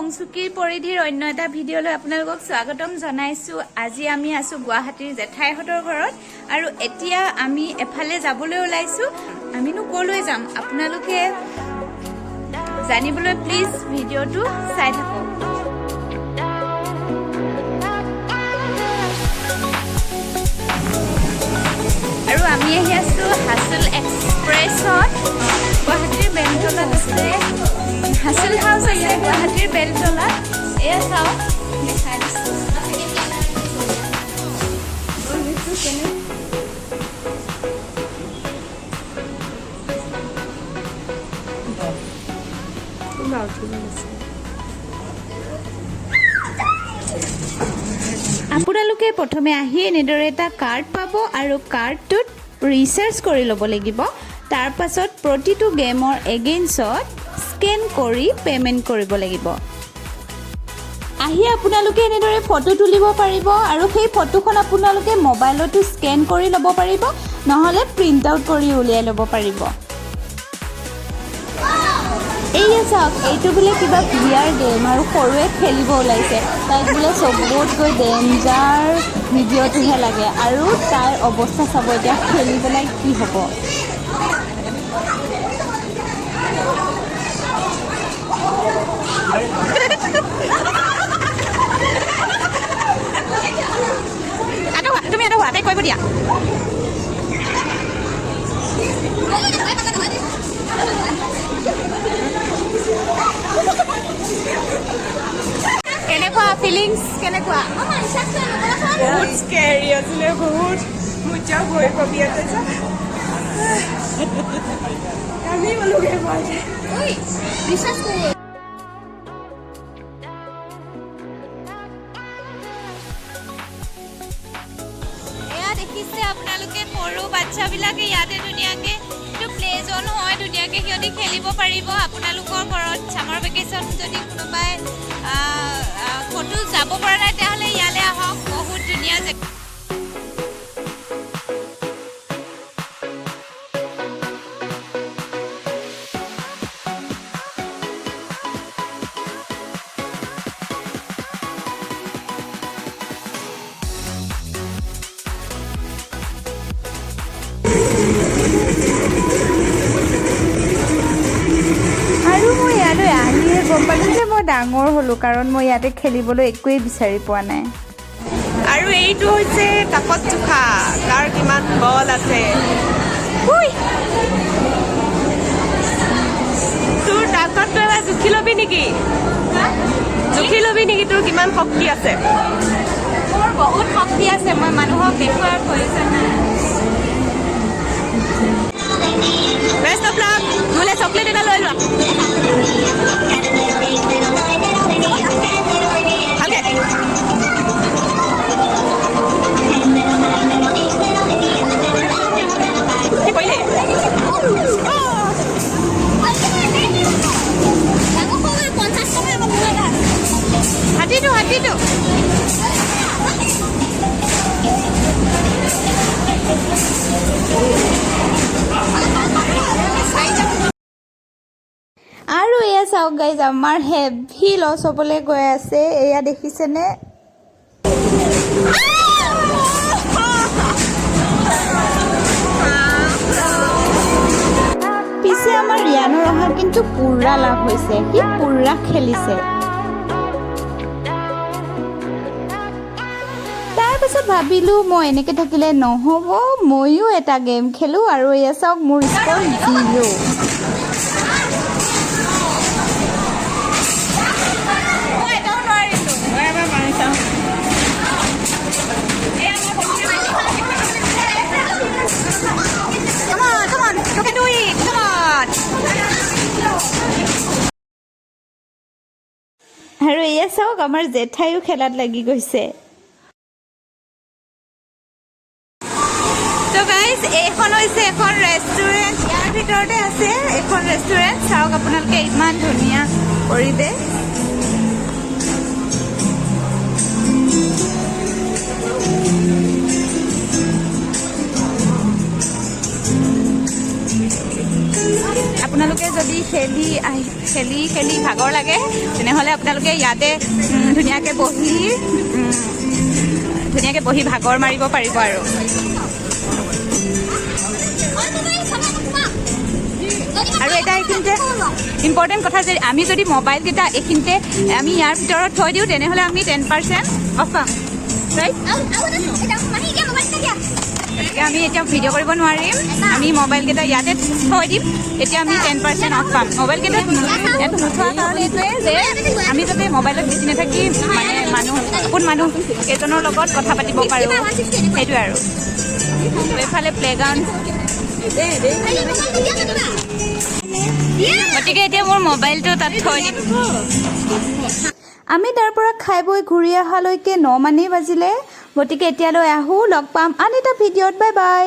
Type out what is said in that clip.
সংসুকীৰ পৰিধিৰ অন্য এটা ভিডিঅ'লৈ আপোনালোকক স্বাগতম জনাইছো। আজি আমি আছো গুৱাহাটীৰ জেঠাইহঁতৰ ঘৰত আৰু এতিয়া আমি এফালে যাবলৈ ওলাইছো। আমিনো ক'লৈ যাম আপোনালোকে জানিবলৈ প্লিজ ভিডিঅ'টো চাই থাকক। আৰু আমি আহি আছো হাছল এক্সপ্ৰেছত। গুৱাহাটীৰ বেলতলাত আছে হাছল হাউচ আছে গুৱাহাটীৰ বেলতলাত। এয়া চাওক দেখাই দিছো। আপোনালোকে প্ৰথমে আহি এনেদৰে এটা কাৰ্ড পাব আৰু কাৰ্ডটোত ৰিচাৰ্জ কৰি ল'ব লাগিব। তাৰ পাছত প্ৰতিটো গেমৰ এগেইনষ্টত স্কেন কৰি পে'মেণ্ট কৰিব লাগিব। আহি আপোনালোকে এনেদৰে ফটো তুলিব পাৰিব আৰু সেই ফটোখন আপোনালোকে মোবাইলতো স্কেন কৰি ল'ব পাৰিব, নহ'লে প্ৰিণ্ট আউট কৰি উলিয়াই ল'ব পাৰিব। এইয়া চাওক, এইটো বোলে কিবা VR গেম আৰু সৰুৱে খেলিব ওলাইছে। তাইক বোলে চবতকৈ ডেঞ্জাৰ ভিডিঅ'টোহে লাগে আৰু তাইৰ অৱস্থা চাব এতিয়া খেলি পেলাই কি হ'ব। তুমি এটা হোৱাতে কৰিব দিয়া। কেনেকুৱা ফিলিংছ কেনেকুৱা? বহুত স্কেৰি আছিলে, বহুত মুজা ভয় কবি আছে। আমি গ'লোগে বিশ্বাস কৰি দেখিছে আপোনালোকে সৰু বাচ্চাবিলাকে ইয়াতে ধুনীয়াকৈ এইটো প্লে জ'ন হয়, ধুনীয়াকৈ সিহঁতি খেলিব পাৰিব। আপোনালোকৰ ঘৰত ছামাৰ ভেকেশ্যন যদি কোনোবাই ক'তো যাব পৰা নাই তেতিয়াহ'লে ইয়ালৈ আহক, বহুত ধুনীয়া জেগা। আৰু মই ইয়ালৈ আহিয়ে গম পালোঁ যে মই ডাঙৰ হ'লোঁ, কাৰণ মই ইয়াতে খেলিবলৈ একোৱেই বিচাৰি পোৱা নাই। আৰু এইটো হৈছে তাপত জোখা, কাৰ কিমান বল আছে। তোৰ তাকত তই এবাৰ জুখি ল'বি নেকি? জুখি ল'বি নেকি তোৰ কিমান শক্তি আছে? মোৰ বহুত শক্তি আছে, মই মানুহক দেখুৱাৰ প্ৰয়োজন নাই। Best of luck. মোলৈ চকলেট এটা লৈ লোৱা। হাতীটো হাতীটো আৰু এয়া চাওক গাইজ, আমাৰ হেভি লছ হ'বলৈ গৈ আছে। এয়া দেখিছেনে? পিছে আমাৰ ৰিয়ানৰ অহা কিন্তু পুৰা লাভ হৈছে, সি পুৰা খেলিছে। তাৰপিছত ভাবিলোঁ মই এনেকৈ থাকিলে নহ'ব, ময়ো এটা গেম খেলোঁ। আৰু এয়া চাওক মোৰ স্ক'ৰ 0। আৰু এয়া চাওক, আমাৰ জেঠাইও খেলাত লাগি গৈছে। তো গাইজ, এইখন হৈছে এখন ৰেষ্টুৰেণ্ট। ইয়াৰ ভিতৰতে আছে এখন ৰেষ্টুৰেণ্ট। চাওক আপোনালোকে, ইমান ধুনীয়া পৰিৱেশ। আপোনালোকে যদি খেলি ভাগৰ লাগে তেনেহ'লে আপোনালোকে ইয়াতে ধুনীয়াকৈ বহি ভাগৰ মাৰিব পাৰিব আৰু এটা এইখিনিতে ইম্পৰ্টেণ্ট কথা যে আমি যদি মোবাইলকেইটা এইখিনিতে আমি ইয়াৰ ভিতৰত থৈ দিওঁ তেনেহ'লে আমি 10% অফ পাম ৰাইট গতিকে আমি এতিয়া ভিডিঅ' কৰিব নোৱাৰিম আমি মোবাইলকেইটা ইয়াতে থৈ দিম এতিয়া আমি 10% অফ পাম মোবাইলকেইটা ইয়াত নোথোৱাৰ কাৰণে এইটোৱে যে আমি যাতে মোবাইলত বেছি নাথাকি মানে কোন মানুহ কেইজনৰ লগত কথা পাতিব পাৰোঁ সেইটোৱে আৰু এইফালে প্লেগ্ৰাউণ্ড গতিকে এতিয়া মোৰ মোবাইলটো তাত থৈ দিম আমি তাৰ পৰা খাই বৈ ঘূৰি অহালৈকে 9 মানেই বাজিলে গতিকে এতিয়ালৈ আহোঁ লগ পাম আন এটা ভিডিঅ'ত বাই বাই